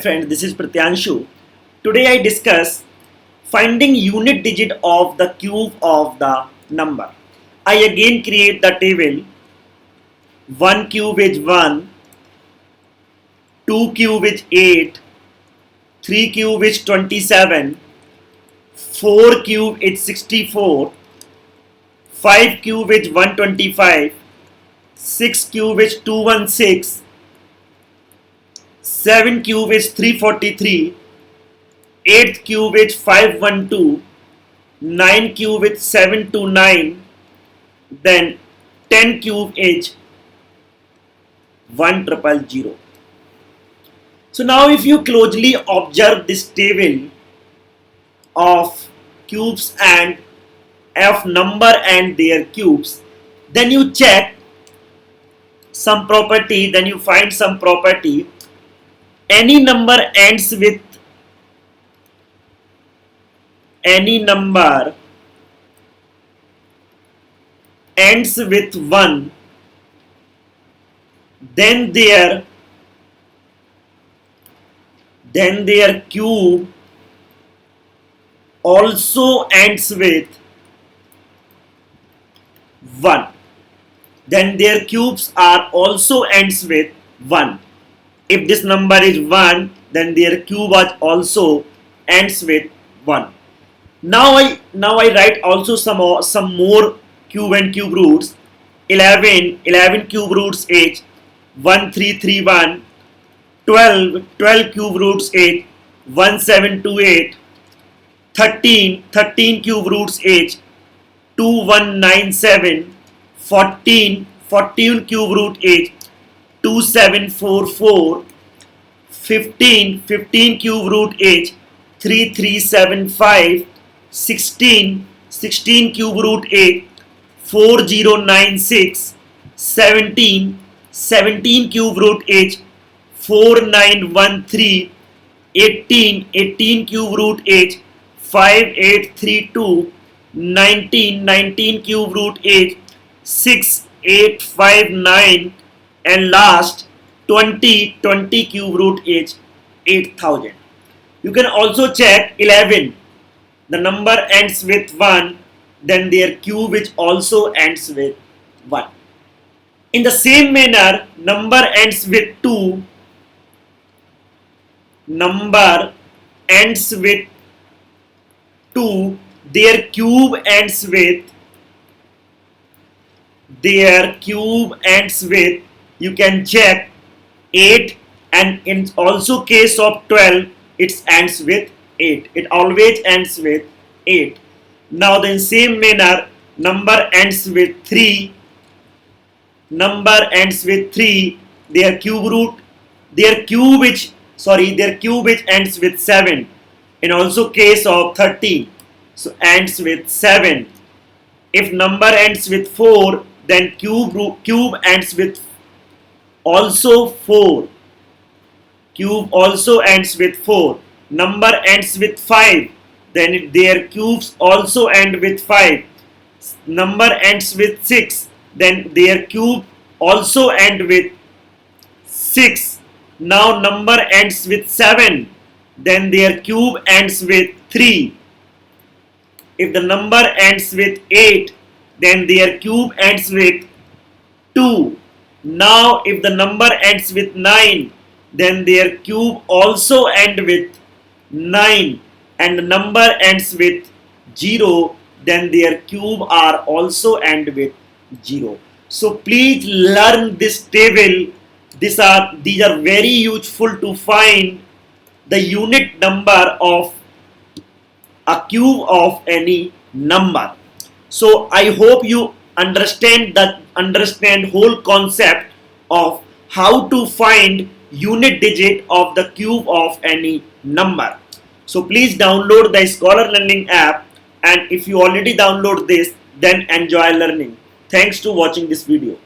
friends, this is Pratyanshu. Today I discuss finding unit digit of the cube of the number. I again create the table. 1 cube is 1, 2 cube is 8, 3 cube is 27, 4 cube is 64, 5 cube is 125, 6 cube is 216, 7 cube is 343, 8 cube is 512, 9 cube is 729, then 10 cube is 1000. So now if you closely observe this table of cubes and of number and their cubes, then you check some property, then you find some property. Any number ends with 1, then their cube also ends with 1. Then their cubes are also ends with 1. If this number is 1, then their cube also ends with 1. Now I write also some more cube and cube roots. 11 cube roots is 1331. 12 cube roots is 1728. 13 cube roots is 2197. 14 cube root is 2744. 15 cube root is 3375. 16 cube root is 4096. 17 cube root is 4913. 18 cube root is 5832. 19 cube root is 6859, and last 20 cube root is 8000. You can also check 11. The number ends with 1, then their cube which also ends with 1. In the same manner, number ends with 2. Number ends with 2. Their cube ends with, you can check 8, and in also case of 12, it ends with 8. It always ends with 8. Now the same manner, number ends with 3. Their cube which ends with 7. In also case of 13, so ends with 7. If number ends with 4, then cube ends with also 4. Cube also ends with 4. Number ends with 5, then their cubes also end with 5. Number ends with 6, then their cube also end with 6. Now number ends with 7, then their cube ends with 3. If the number ends with 8, then their cube ends with 2. Now if the number ends with 9, then their cube also ends with 9, and the number ends with 0, then their cube are also end with 0. So please learn this table. These are very useful to find the unit number of a cube of any number. So I hope you understand whole concept of how to find unit digit of the cube of any number. So please download the Scholar Learning app, and if you already download this, then enjoy learning. Thanks to watching this video.